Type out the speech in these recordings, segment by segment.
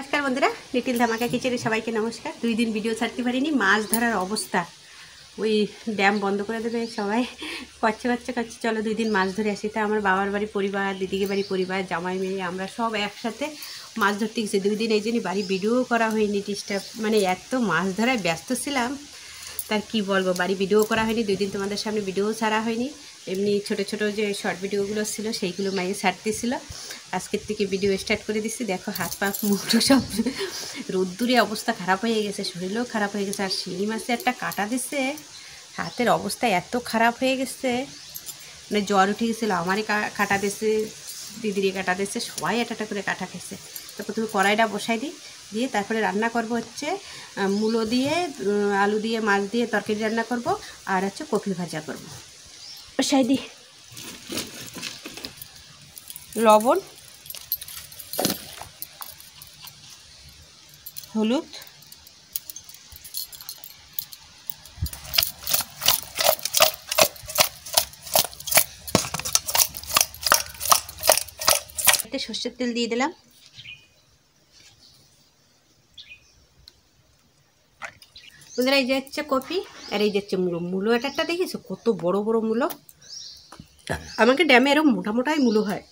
नमस्कार बंधुरा लिटिल धामाका किचेने सबाइके नमस्कार। 2 दिन भिडियो छाड़ते पारिनी माछ धरार अवस्था ওই ড্যাম বন্ধ করে দেবে সবাই কচ্ছে চলো 2 দিন মাছ ধরে আসি। তা আমার বাবার বাড়ি পরিবার, দিদিকে বাড়ি পরিবার, জামাই মেয়ে আমরা সব একসাথে মাছ ধরতে গেছি 2 দিন। এই জন্যই বাড়ি ভিডিও করা হয়নি, ডিস্টার্ব মানে এত মাছ ধরায় ব্যস্ত ছিলাম তার কি বলবো। বাড়ি ভিডিও করা হয়নি 2 দিন, তোমাদের সামনে ভিডিও ছাড়া হয়নি। এমনি ছোট ছোট যে শর্ট ভিডিওগুলো ছিল সেইগুলো মাইয়ে ছাড়তেছিল। আজকের থেকে ভিডিও স্টার্ট করে দিচ্ছি। দেখো হাত পা মুখ সব রোদ্দুরে অবস্থা খারাপ হয়ে গেছে, শরীরও খারাপ হয়ে গেছে। আর শিঙি মাছে একটা কাটা দিচ্ছে, হাতের অবস্থা এত খারাপ হয়ে গেছে, মানে জ্বর উঠে গেছিলো। আমারই কাটা দিচ্ছে, দিদিরই কাটা দিচ্ছে, সবাই একটা করে কাটা খেয়েছে। তো প্রথমে কড়াইটা বসাই দিয়ে তারপরে রান্না করব হচ্ছে মূলো দিয়ে, আলু দিয়ে, মাছ দিয়ে তরকারি রান্না করব, আর হচ্ছে কপি ভাজা করব। বসাই দিই লবণ, হলুদ, সর্ষের তেল দিয়ে দিলাম। বন্ধুরা এই যে হচ্ছে কপি, আর এই যে হচ্ছে মূলো একটা দেখেছো কত বড় বড় মূলো। আমাকে ড্যামে এরকম মোটা মোটাই মূলো হয়,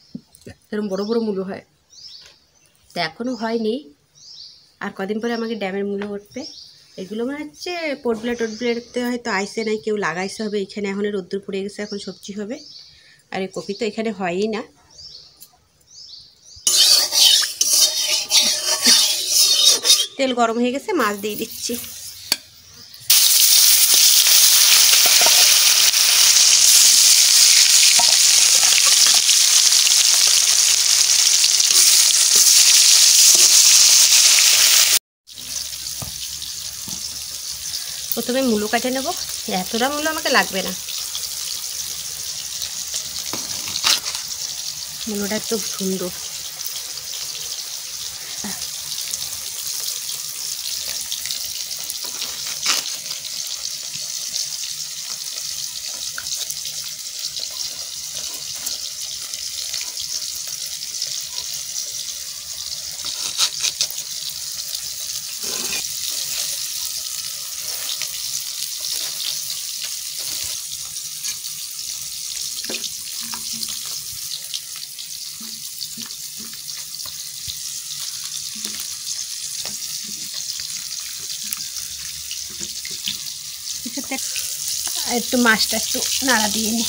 এরকম বড় বড় মূলো হয়। তো এখনও হয়নি, আর কদিন পরে আমাকে ড্যামের মূলো উঠবে। এগুলো মানে হচ্ছে টোটপ্লেটতে হয়তো আইসে নাই, কেউ লাগাইছে হবে। এখানে এখন রোদ্দুর পড়ে গেছে, এখন সবজি হবে। আর এই কপি তো এখানে হয়ই না। তেল গরম হয়ে গেছে, মাছ দিয়ে দিচ্ছি। প্রথমে মূলো কাটে নেব, এতটা মূলো আমাকে লাগবে না। মূলোটা একটু সুন্দর। একটু মাছটা একটু নাড়া দিয়ে নিই।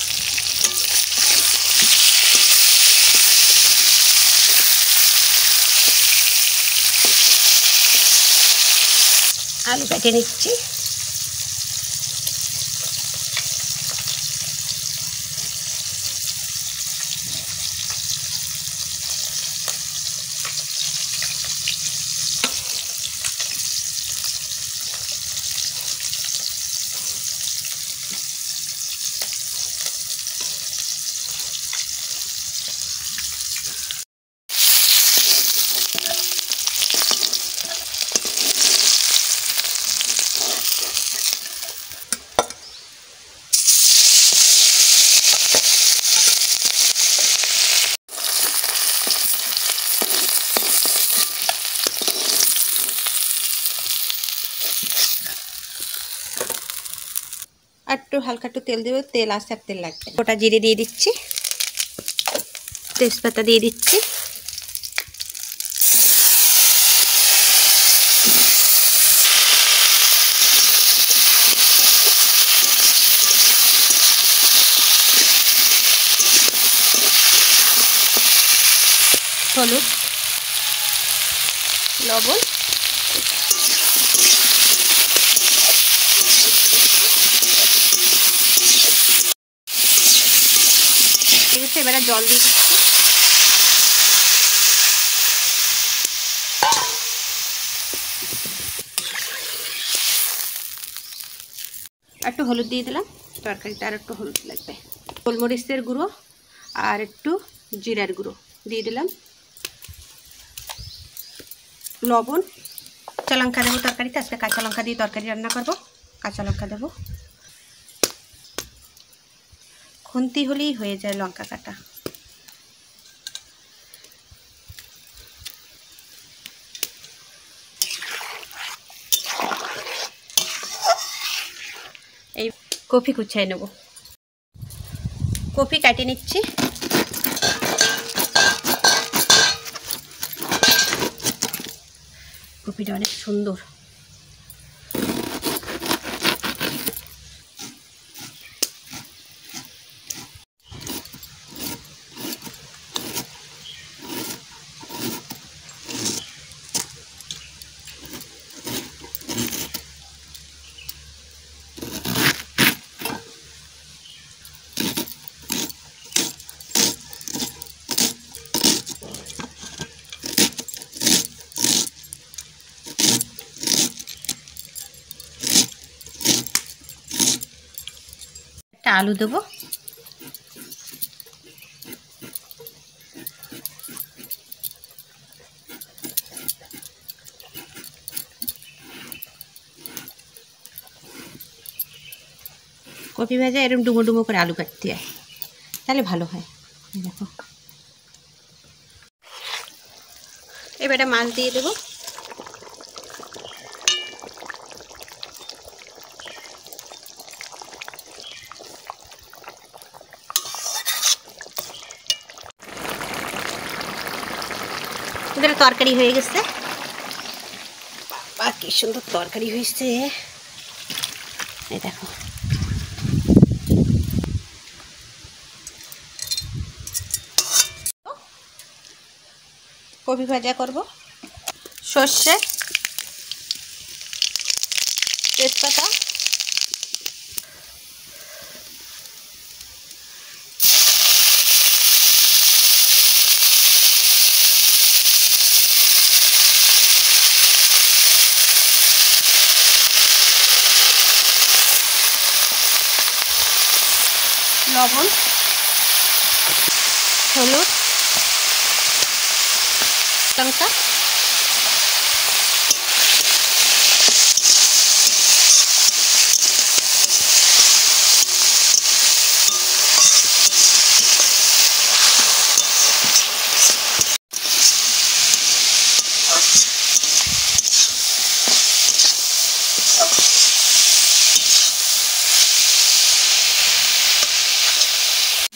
আলু কেটে নিচ্ছি। একটু হালকা একটু তেল দেবো, তেল আসতে আর তেল লাগবে। গোটা জিরে দিয়ে দিচ্ছি, তেজপাতা দিয়ে দিচ্ছি, হলুদ, লবণ, ঠিক আছে। এবারে জল দিয়ে দিচ্ছি। একটু হলুদ দিয়ে দিলাম, তরকারিতে আর একটু হলুদ লাগবে। গোলমরিচের গুঁড়ো আর একটু জিরার গুঁড়ো দিয়ে দিলাম, লবণ। কাঁচা লঙ্কা দেবো তরকারিতে, আজকে কাঁচা লঙ্কা দিয়ে তরকারি রান্না করব। কাঁচা লঙ্কা দেবো, খুন্তি হলেই হয়ে যায় লঙ্কা কাটা। এই কপি কুচাই নেব, কপি কাটিয়ে নিচ্ছি। কপিটা অনেক সুন্দর। একটা আলু দেবো, কপি ভাজা এরকম ডুমো ডুমো করে আলু কাটতে হয়, তাহলে ভালো হয়। দেখো এবারে মাছ দিয়ে দেবো। এবারে তরকারি হয়ে গেছে। বাবা কি সুন্দর তরকারি হয়েছে, এই দেখো। কপি ভাজা করব, সর্ষে, তেজপাতা, লবণ, হলুদ, লঙ্কা,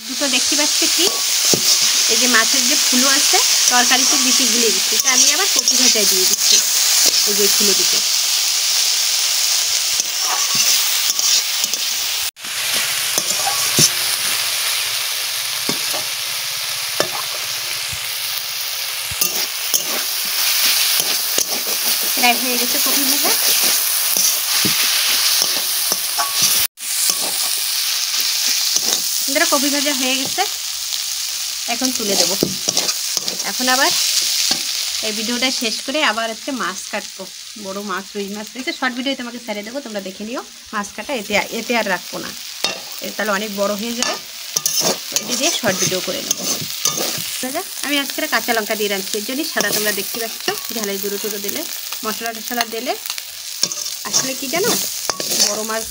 দুটো দেখতে পাচ্ছি কি, এই যে মাছের যে ফুলো আছে তরকারিতে দিতে ভুলে গেছি, তা আমি আবার কপি ভাজায় দিয়ে দিচ্ছি এই যে ফুলো দিতে। প্রায় হয়ে গেছে কপি ভাজা। ধরো কপি ভাজা হয়ে গেছে, এখন তুলে দেব। এখন আবার এই ভিডিওটা শেষ করে আবার হচ্ছে মাছ কাটবো, বড় মাছ, রুই মাছ রয়েছে। শর্ট ভিডিও তোমাকে ছেড়ে দেবো, তোমরা দেখে নিও মাছ কাটা। এতে আর রাখবো না, তাহলে অনেক বড় হয়ে যাবে। এটি দিয়ে শর্ট ভিডিও করে নেবো। আমি আজকে কাঁচা লঙ্কা দিয়ে রাখছি, এর জন্যই সাদা তোমরা দেখতে পাচ্ছ। ঝালের গুঁড়ো টুড়ো দিলে, মশলা টশলা দিলে আসলে কি জানো, বড় মাছ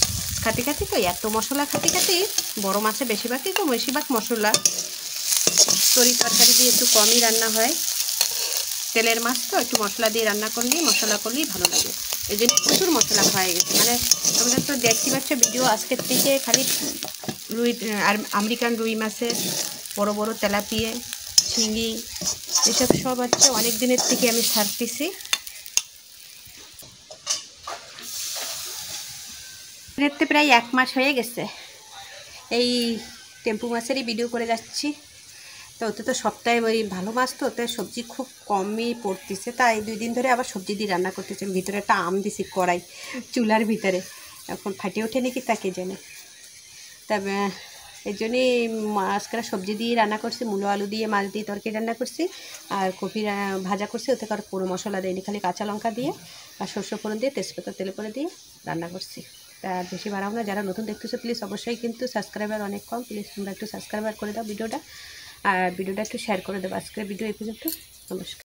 খাতে খাতে তো এত মশলা খাতে খাতে বড় মাছে বেশিরভাগই তো বেশিরভাগ মশলা। তরকারি দিয়ে একটু কমই রান্না হয়, তেলের মাছ তো একটু মশলা দিয়ে রান্না করলেই ভালো লাগে। এই জন্য প্রচুর মশলা হয়ে গেছে। মানে তোমরা তো দেখতে পাচ্ছ ভিডিও, আজকের থেকে খালি রুই আর আমেরিকান রুই মাছের, বড় বড় তেলাপিয়া, শিঙি, এসব সব হচ্ছে অনেক দিনের থেকে আমি ছাড়তেছি। দেখতে প্রায় 1 মাস হয়ে গেছে এই টেম্পু মাছেরই ভিডিও করে যাচ্ছি। তো ওতে তো সপ্তাহে ওই ভালো মাছ, তো ওতে সবজি খুব কমই পড়তেছে, তাই 2 দিন ধরে আবার সবজি দিয়ে রান্না করতেছি। ভিতরে একটা আম দিছি কড়াই চুলার ভিতরে, এখন ফাটে ওঠে নাকি তাকে জানে। তবে এই জন্যই আজকাল সবজি দিয়ে রান্না করছি, মূলো আলু দিয়ে মাছ দিয়ে তরকারি রান্না করছি, আর কপি ভাজা করছি। ওতে কারো পুরো মশলা দেয়নি, খালি কাঁচা লঙ্কা দিয়ে আর সরষে ফোড়ন দিয়ে তেজপাতা তেল করে দিয়ে রান্না করছি। তা বেশি বাড়াও না, যারা নতুন দেখতেছো প্লিজ অবশ্যই, কিন্তু সাবস্ক্রাইবার অনেক কম, প্লিজ তোমরা একটু সাবস্ক্রাইবার করে দাও ভিডিওটা, আর ভিডিওটা একটু শেয়ার করে দেবো। আজকের ভিডিও এই পর্যন্ত, নমস্কার।